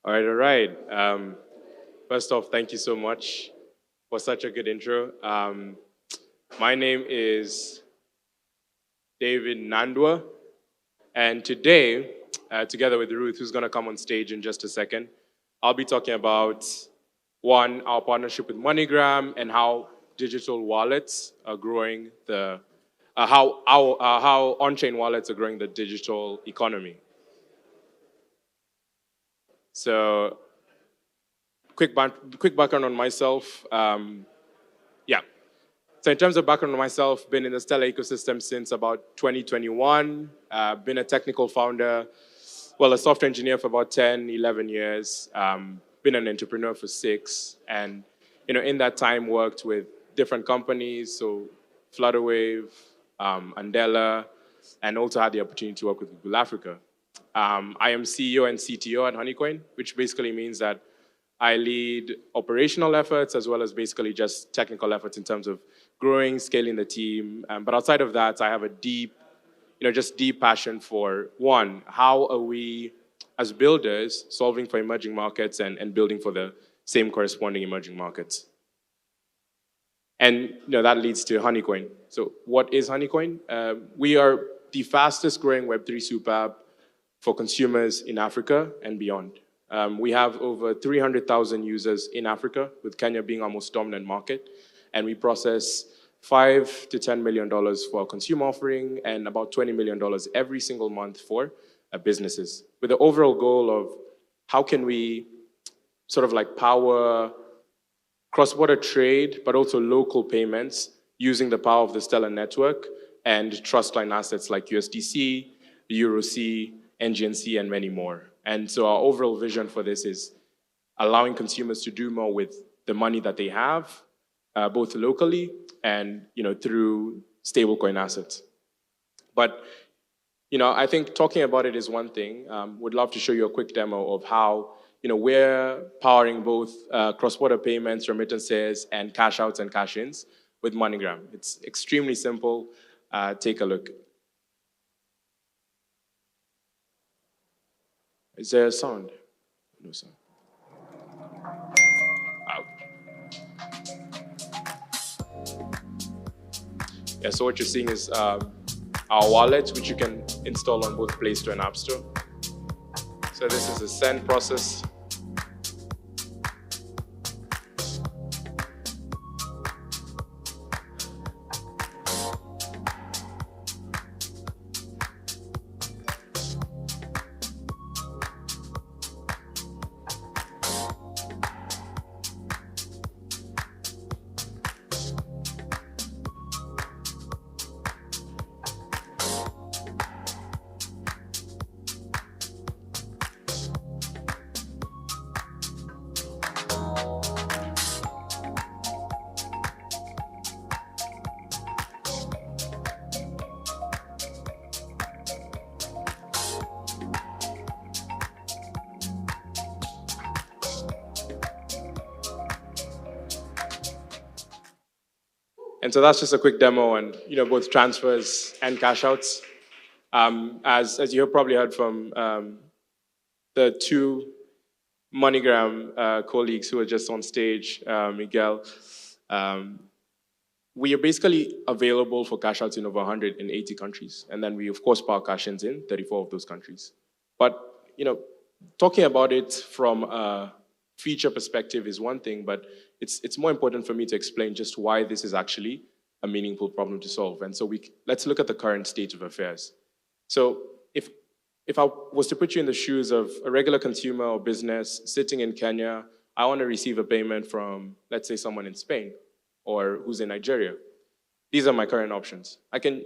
All right. First off, thank you so much for such a good intro. My name is David Nandwa, and today, together with Ruth, who's going to come on stage in just a second, I'll be talking about one, our partnership with MoneyGram and how digital wallets are growing how on-chain wallets are growing the digital economy. So quick background on myself. Yeah. So in terms of background on myself, been in the Stellar ecosystem since about 2021. Been a technical founder, a software engineer for about 10, 11 years. Been an entrepreneur for 6. And, in that time worked with different companies, so Flutterwave, Andela, and also had the opportunity to work with Google Africa. I am CEO and CTO at HoneyCoin, which basically means that I lead operational efforts as well as basically just technical efforts in terms of growing, scaling the team. But outside of that, I have a deep passion for, one, how are we as builders solving for emerging markets and building for the same corresponding emerging markets. And that leads to HoneyCoin. So what is HoneyCoin? We are the fastest growing Web3 super app for consumers in Africa and beyond. We have over 300,000 users in Africa, with Kenya being our most dominant market. And we process $5 to $10 million for our consumer offering and about $20 million every single month for businesses, with the overall goal of how can we sort of like power cross-border trade, but also local payments using the power of the Stellar network and trust line assets like USDC, EuroC, NGNC, and many more. And so our overall vision for this is allowing consumers to do more with the money that they have, both locally and through stablecoin assets. But I think talking about it is one thing. Would love to show you a quick demo of how we're powering both cross-border payments, remittances, and cash outs and cash ins with MoneyGram. It's extremely simple. Take a look. Is there a sound? No sound. Yeah, so what you're seeing is our wallet, which you can install on both Play Store and App Store. So this is the send process. And so that's just a quick demo on both transfers and cash outs. As you have probably heard from the two MoneyGram colleagues who are just on stage, Miguel, we are basically available for cash outs in over 180 countries. And then we, of course, power cash ins in 34 of those countries. But, talking about it from a feature perspective is one thing, but it's more important for me to explain just why this is actually a meaningful problem to solve. And so let's look at the current state of affairs. So if I was to put you in the shoes of a regular consumer or business sitting in Kenya, I want to receive a payment from, let's say, someone in Spain or who's in Nigeria. These are my current options. I can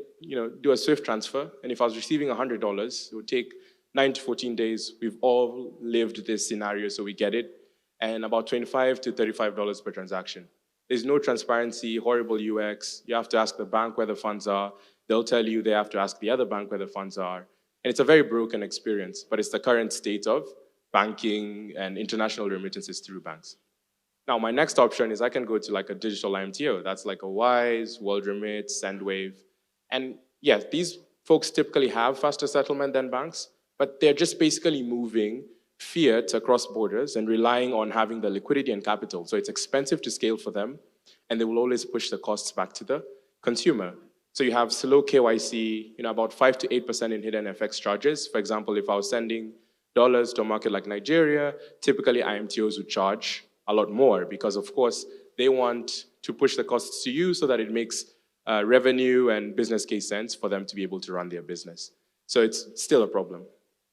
do a SWIFT transfer, and if I was receiving $100, it would take 9 to 14 days. We've all lived this scenario, so we get it. And about $25 to $35 per transaction. There's no transparency, horrible UX. You have to ask the bank where the funds are. They'll tell you they have to ask the other bank where the funds are. And it's a very broken experience, but it's the current state of banking and international remittances through banks. Now, my next option is I can go to like a digital IMTO. That's like a Wise, WorldRemit, SendWave. And yes, these folks typically have faster settlement than banks, but they're just basically moving fiat across borders and relying on having the liquidity and capital. So it's expensive to scale for them, and they will always push the costs back to the consumer. So you have slow KYC, about 5 to 8% in hidden FX charges. For example, if I was sending dollars to a market like Nigeria, typically IMTOs would charge a lot more because, of course, they want to push the costs to you so that it makes revenue and business case sense for them to be able to run their business. So it's still a problem.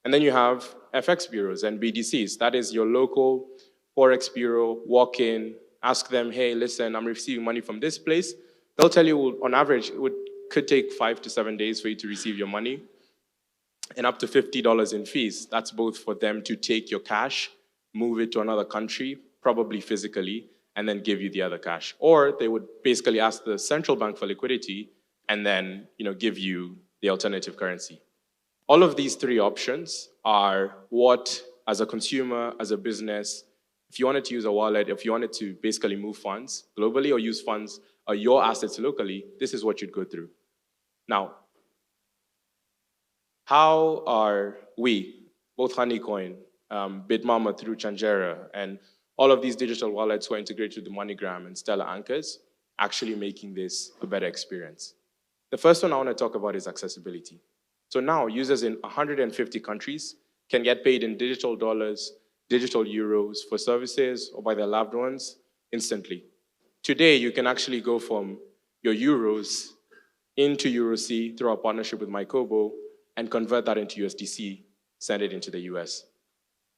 And then you have FX bureaus and BDCs. That is your local Forex bureau. Walk in, ask them, hey, listen, I'm receiving money from this place. They'll tell you, on average, it could take 5 to 7 days for you to receive your money and up to $50 in fees. That's both for them to take your cash, move it to another country, probably physically, and then give you the other cash. Or they would basically ask the central bank for liquidity and then give you the alternative currency. All of these three options are what, as a consumer, as a business, if you wanted to use a wallet, if you wanted to basically move funds globally or use funds or your assets locally, this is what you'd go through. Now, how are we, both HoneyCoin, Bitmama through Changera, and all of these digital wallets who are integrated with MoneyGram and Stellar Anchors, actually making this a better experience? The first one I want to talk about is accessibility. So now users in 150 countries can get paid in digital dollars, digital euros for services or by their loved ones instantly. Today, you can actually go from your euros into EuroC through our partnership with MyKobo and convert that into USDC, send it into the US.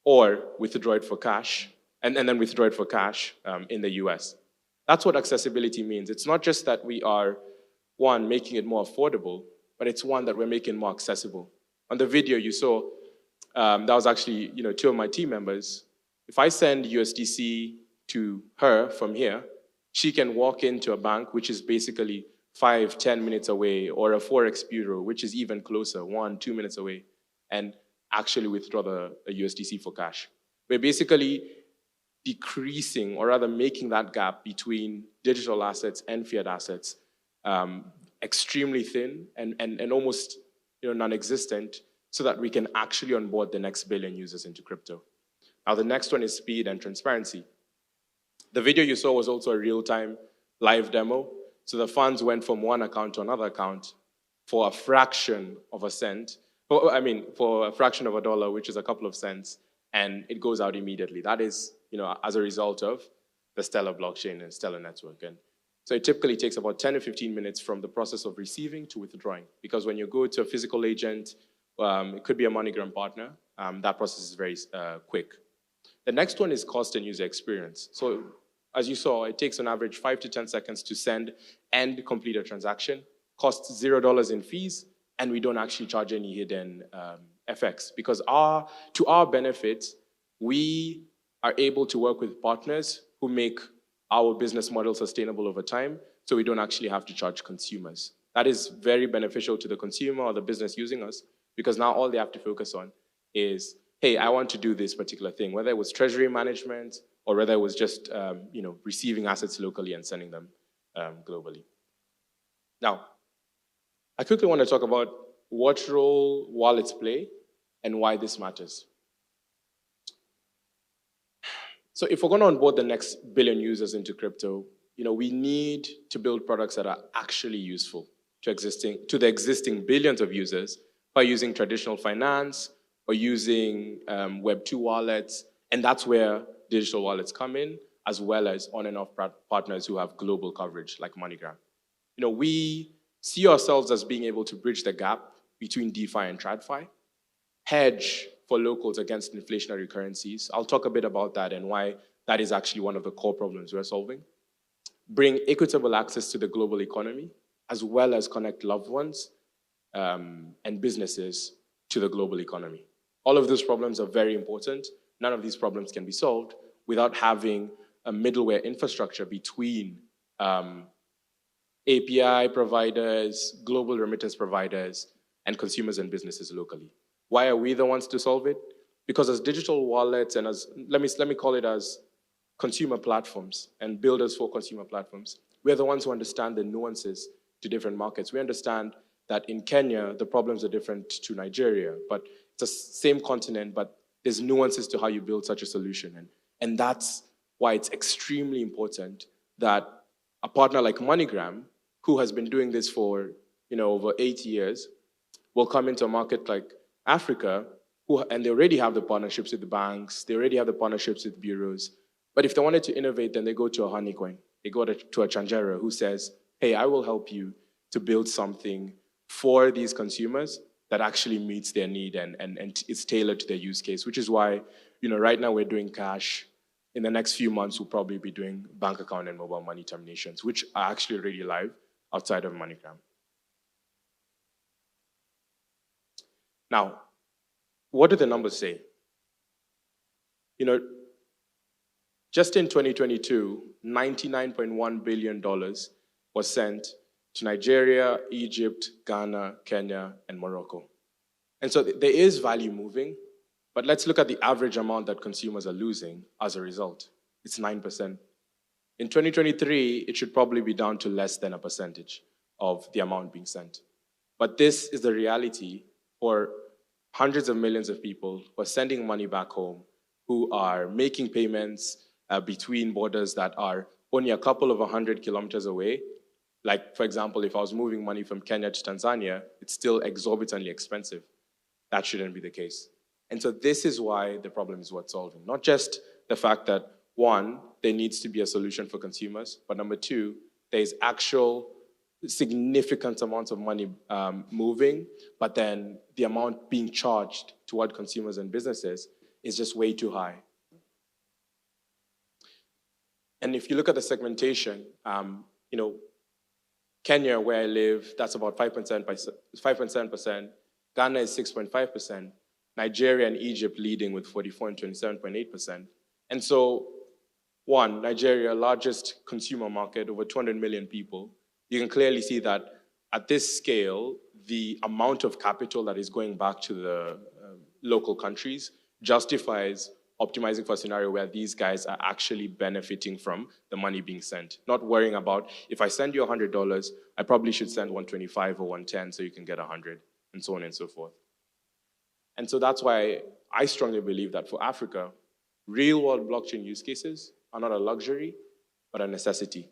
Or withdraw it for cash, and then withdraw it for cash in the US. That's what accessibility means. It's not just that we are, one, making it more affordable, but it's one that we're making more accessible. On the video you saw, that was actually two of my team members. If I send USDC to her from here, she can walk into a bank, which is basically 5-10 minutes away, or a Forex bureau, which is even closer, 1-2 minutes away, and actually withdraw the USDC for cash. We're basically decreasing, or rather making that gap between digital assets and fiat assets extremely thin and almost non-existent, so that we can actually onboard the next billion users into crypto. Now, the next one is speed and transparency. The video you saw was also a real-time live demo. So the funds went from one account to another account for a fraction of a cent, for a fraction of a dollar, which is a couple of cents, and it goes out immediately. That is, as a result of the Stellar blockchain and Stellar network. And so it typically takes about 10 to 15 minutes from the process of receiving to withdrawing. Because when you go to a physical agent, it could be a MoneyGram partner, that process is very quick. The next one is cost and user experience. So as you saw, it takes on average 5 to 10 seconds to send and complete a transaction, costs $0 in fees, and we don't actually charge any hidden FX. Because to our benefit, we are able to work with partners who make our business model sustainable over time, so we don't actually have to charge consumers. That is very beneficial to the consumer or the business using us, because now all they have to focus on is, hey, I want to do this particular thing, whether it was treasury management or whether it was just receiving assets locally and sending them globally. Now, I quickly want to talk about what role wallets play and why this matters. So if we're going to onboard the next billion users into crypto, we need to build products that are actually useful to the existing billions of users by using traditional finance or using Web2 wallets, and that's where digital wallets come in, as well as on and off partners who have global coverage like MoneyGram. We see ourselves as being able to bridge the gap between DeFi and TradFi, hedge for locals against inflationary currencies. I'll talk a bit about that and why that is actually one of the core problems we're solving. Bring equitable access to the global economy, as well as connect loved ones and businesses to the global economy. All of those problems are very important. None of these problems can be solved without having a middleware infrastructure between API providers, global remittance providers, and consumers and businesses locally. Why are we the ones to solve it? Because as digital wallets and as, let me call it as consumer platforms and builders for consumer platforms, we're the ones who understand the nuances to different markets. We understand that in Kenya, the problems are different to Nigeria, but it's the same continent, but there's nuances to how you build such a solution. And that's why it's extremely important that a partner like MoneyGram, who has been doing this for over 8 years, will come into a market like Africa, and they already have the partnerships with the banks, they already have the partnerships with bureaus. But if they wanted to innovate, then they go to a HoneyCoin. They go to a Chanjera who says, hey, I will help you to build something for these consumers that actually meets their need and it's tailored to their use case, which is why right now we're doing cash. In the next few months, we'll probably be doing bank account and mobile money terminations, which are actually already live outside of MoneyGram. Now, what do the numbers say? Just in 2022, $99.1 billion was sent to Nigeria, Egypt, Ghana, Kenya, and Morocco. And so there is value moving, but let's look at the average amount that consumers are losing as a result. It's 9%. In 2023, it should probably be down to less than a percentage of the amount being sent. But this is the reality for hundreds of millions of people who are sending money back home, who are making payments between borders that are only a couple of 100 kilometers away. Like, for example, if I was moving money from Kenya to Tanzania, it's still exorbitantly expensive. That shouldn't be the case. And so this is why the problem is worth solving. Not just the fact that, one, there needs to be a solution for consumers, but number two, there's actual significant amounts of money moving, but then the amount being charged toward consumers and businesses is just way too high. And if you look at the segmentation, Kenya, where I live, that's about 5.7%. Ghana is 6.5%. Nigeria and Egypt leading with 44 and 27.8%. And so, one, Nigeria, largest consumer market, over 200 million people. You can clearly see that at this scale, the amount of capital that is going back to the local countries justifies optimizing for a scenario where these guys are actually benefiting from the money being sent. Not worrying about, if I send you $100, I probably should send 125 or 110 so you can get 100, and so on and so forth. And so that's why I strongly believe that for Africa, real-world blockchain use cases are not a luxury, but a necessity.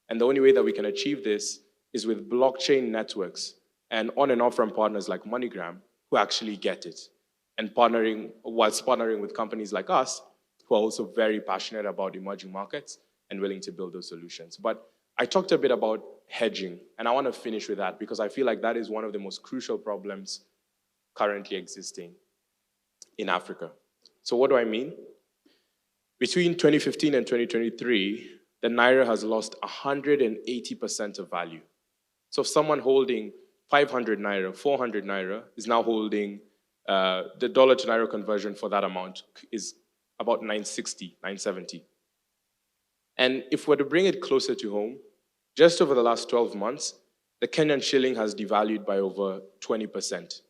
And the only way that we can achieve this is with blockchain networks and on and off-ramp partners like MoneyGram who actually get it. And whilst partnering with companies like us who are also very passionate about emerging markets and willing to build those solutions. But I talked a bit about hedging, and I want to finish with that because I feel like that is one of the most crucial problems currently existing in Africa. So what do I mean? Between 2015 and 2023, the Naira has lost 180% of value. So if someone holding 500 Naira, 400 Naira is now holding, the dollar to Naira conversion for that amount is about 960, 970. And if we're to bring it closer to home, just over the last 12 months, the Kenyan shilling has devalued by over 20%,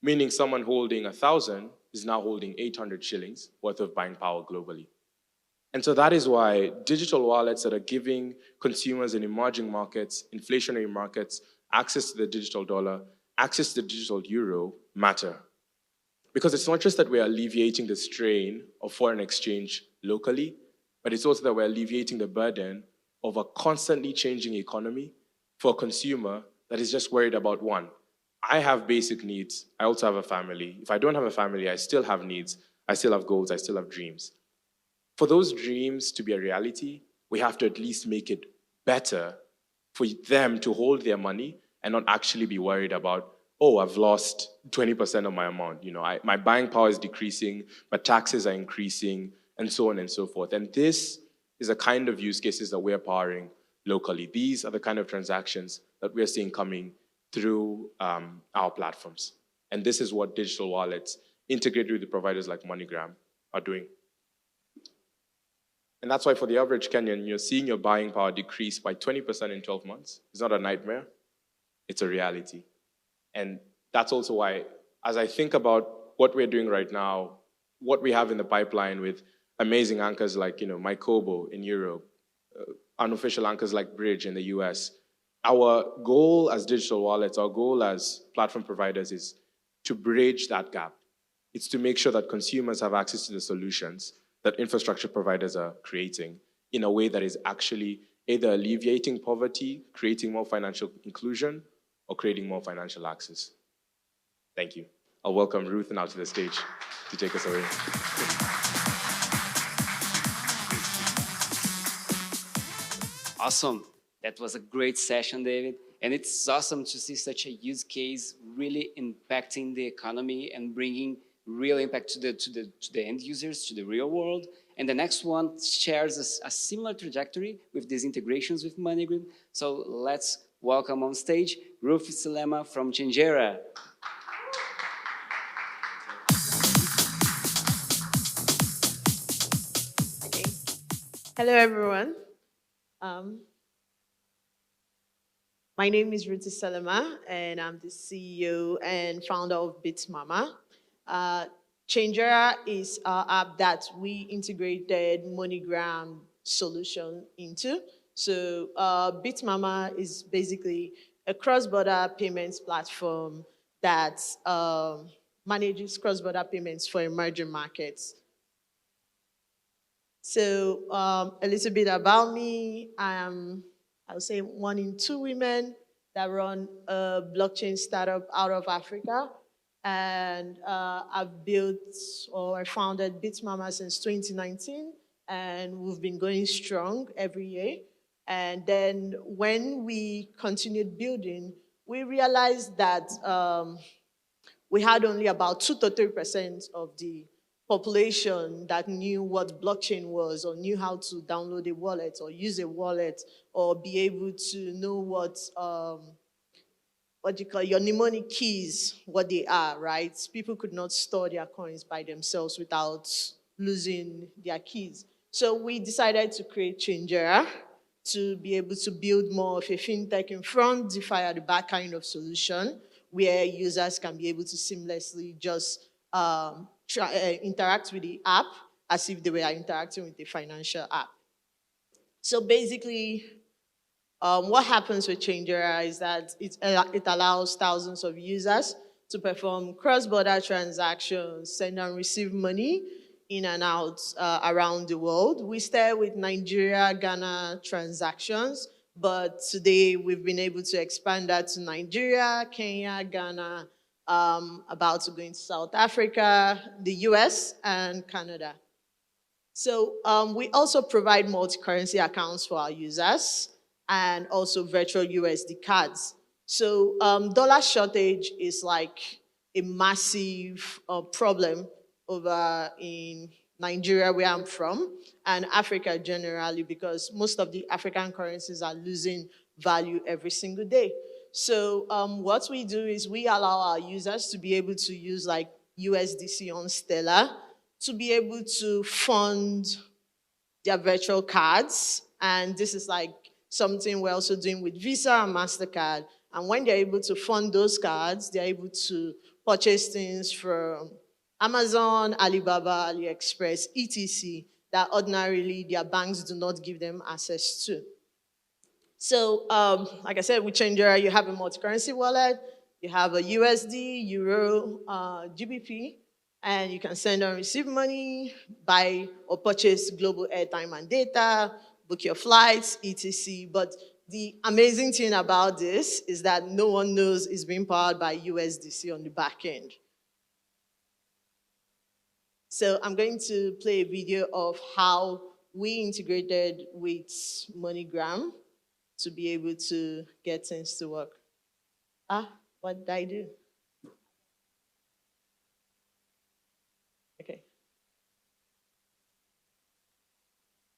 meaning someone holding 1,000 is now holding 800 shillings worth of buying power globally. And so that is why digital wallets that are giving consumers in emerging markets, inflationary markets, access to the digital dollar, access to the digital euro matter. Because it's not just that we're alleviating the strain of foreign exchange locally, but it's also that we're alleviating the burden of a constantly changing economy for a consumer that is just worried about one. I have basic needs. I also have a family. If I don't have a family, I still have needs. I still have goals. I still have dreams. For those dreams to be a reality, we have to at least make it better for them to hold their money and not actually be worried about, oh, I've lost 20% of my amount. My buying power is decreasing, but taxes are increasing, and so on and so forth. And this is a kind of use cases that we're powering locally. These are the kind of transactions that we're seeing coming through our platforms. And this is what digital wallets integrated with the providers like MoneyGram are doing. And that's why for the average Kenyan, you're seeing your buying power decrease by 20% in 12 months. It's not a nightmare, it's a reality. And that's also why, as I think about what we're doing right now, what we have in the pipeline with amazing anchors like, Mykobo in Europe, unofficial anchors like Bridge in the US, our goal as digital wallets, our goal as platform providers is to bridge that gap. It's to make sure that consumers have access to the solutions that infrastructure providers are creating in a way that is actually either alleviating poverty, creating more financial inclusion, or creating more financial access. Thank you. I'll welcome Ruth now to the stage to take us away. Awesome. That was a great session, David. And it's awesome to see such a use case really impacting the economy and bringing real impact to the end users, to the real world. And the next one shares a similar trajectory with these integrations with MoneyGram. So let's welcome on stage Ruth Iselema from Changera. Okay. Hello, everyone. My name is Ruth Iselema, and I'm the CEO and founder of Bitmama. Changera is our app that we integrated MoneyGram solution into. So Bitmama is basically a cross-border payments platform that manages cross-border payments for emerging markets. So a little bit about me. I would say 1 in 2 women that run a blockchain startup out of Africa. And I've built or I founded Bitmama since 2019. And we've been going strong every year. And then when we continued building, we realized that we had only about 2 to 3% of the population that knew what blockchain was or knew how to download a wallet or use a wallet or be able to know what you call your mnemonic keys, what they are, right? People could not store their coins by themselves without losing their keys. So we decided to create Changera to be able to build more of a fintech in front, DeFi at the back kind of solution where users can be able to seamlessly just interact with the app as if they were interacting with the financial app. So basically, what happens with Changera is that it allows thousands of users to perform cross-border transactions, send and receive money in and out around the world. We start with Nigeria, Ghana transactions, but today we've been able to expand that to Nigeria, Kenya, Ghana, about to go into South Africa, the US, and Canada. So we also provide multi-currency accounts for our users and also virtual USD cards. So dollar shortage is like a massive problem over in Nigeria, where I'm from, and Africa generally, because most of the African currencies are losing value every single day. So what we do is we allow our users to be able to use like USDC on Stellar to be able to fund their virtual cards. And this is like something we're also doing with Visa and MasterCard. And when they're able to fund those cards, they're able to purchase things from Amazon, Alibaba, AliExpress, etc. that ordinarily their banks do not give them access to. So, like I said, with Changera, you have a multi-currency wallet, you have a USD, Euro, GBP, and you can send and receive money, buy or purchase global airtime and data, book your flights, etc. But the amazing thing about this is that no one knows it's being powered by USDC on the back end. So I'm going to play a video of how we integrated with MoneyGram to be able to get things to work. What did I do? Okay.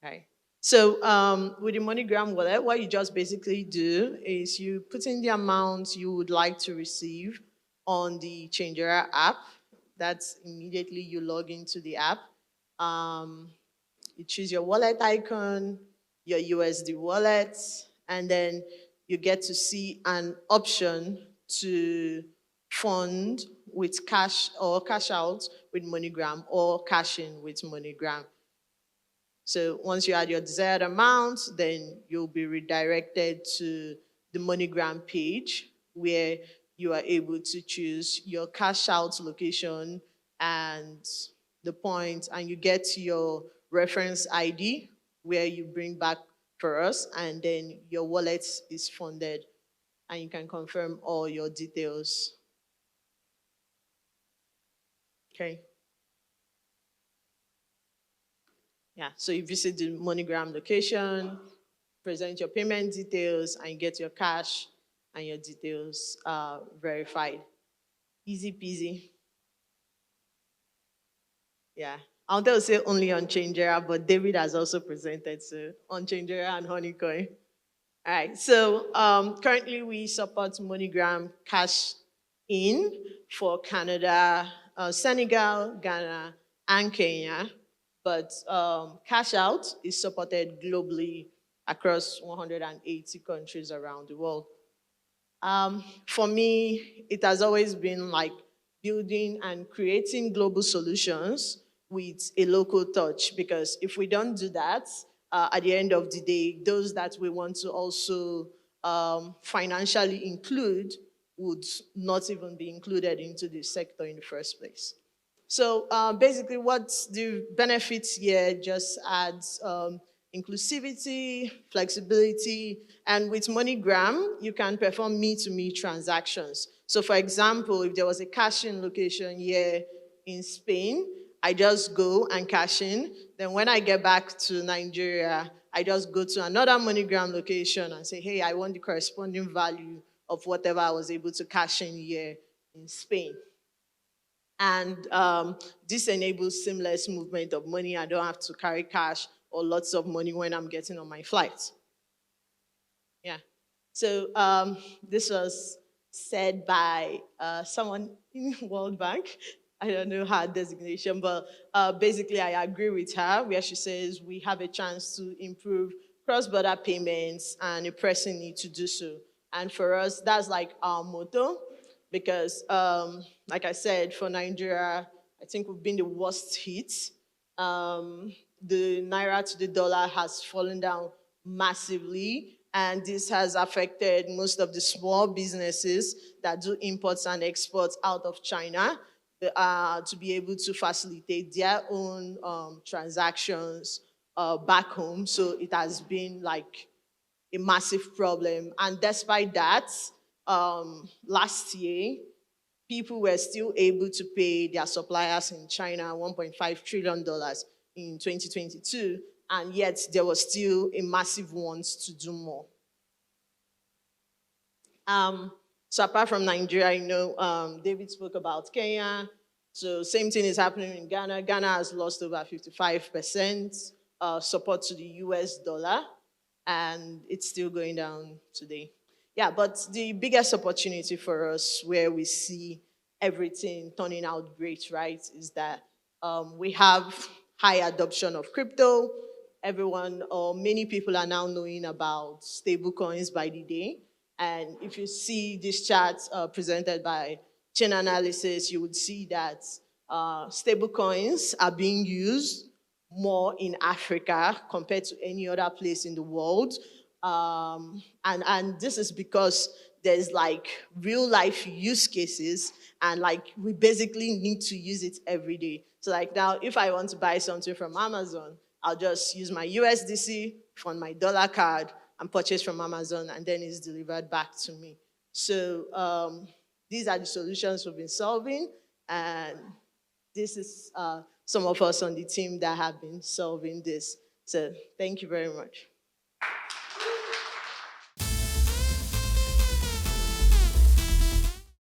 All right. So with the MoneyGram wallet, what you just basically do is you put in the amount you would like to receive on the Changera app. That's immediately you log into the app. You choose your wallet icon, your USD wallet, and then you get to see an option to fund with cash or cash out with MoneyGram or cash in with MoneyGram. So once you add your desired amount, then you'll be redirected to the MoneyGram page where you are able to choose your cash out location, and the point, and you get your reference ID where you bring back for us, and then your wallet is funded, and you can confirm all your details. Okay. Yeah, so you visit the MoneyGram location, present your payment details, and you get your cash and your details verified. Easy peasy. Yeah. I wanted to say only on Changera, but David has also presented, so on Changera and HoneyCoin. All right, so currently we support MoneyGram Cash In for Canada, Senegal, Ghana, and Kenya. But Cash Out is supported globally across 180 countries around the world. For me, it has always been like building and creating global solutions with a local touch, because if we don't do that, at the end of the day, those that we want to also financially include would not even be included into the sector in the first place. So basically, what's the benefits here just adds inclusivity, flexibility, and with MoneyGram, you can perform me-to-me transactions. So for example, if there was a cash-in location here in Spain, I just go and cash in. Then when I get back to Nigeria, I just go to another MoneyGram location and say, hey, I want the corresponding value of whatever I was able to cash in here in Spain. And this enables seamless movement of money. I don't have to carry cash or lots of money when I'm getting on my flight. Yeah. So this was said by someone in World Bank. I don't know her designation, but basically I agree with her where she says we have a chance to improve cross-border payments and a pressing need to do so. And for us, that's like our motto, because like I said, for Nigeria, I think we've been the worst hit. The naira to the dollar has fallen down massively, and this has affected most of the small businesses that do imports and exports out of China to be able to facilitate their own transactions back home. So it has been like a massive problem. And despite that, last year, people were still able to pay their suppliers in China $1.5 trillion in 2022, and yet there was still a massive want to do more. So apart from Nigeria, David spoke about Kenya. So same thing is happening in Ghana. Ghana has lost over 55% support to the US dollar, and it's still going down today. Yeah, but the biggest opportunity for us where we see everything turning out great, right, is that we have high adoption of crypto. Everyone or many people are now knowing about stable coins by the day. And if you see this chart presented by Chain Analysis, you would see that stable coins are being used more in Africa compared to any other place in the world. And this is because there's like real life use cases, and like we basically need to use it every day. So like now, if I want to buy something from Amazon, I'll just use my USDC from my dollar card and purchase from Amazon, and then it's delivered back to me. So these are the solutions we've been solving, and this is some of us on the team that have been solving this. So thank you very much.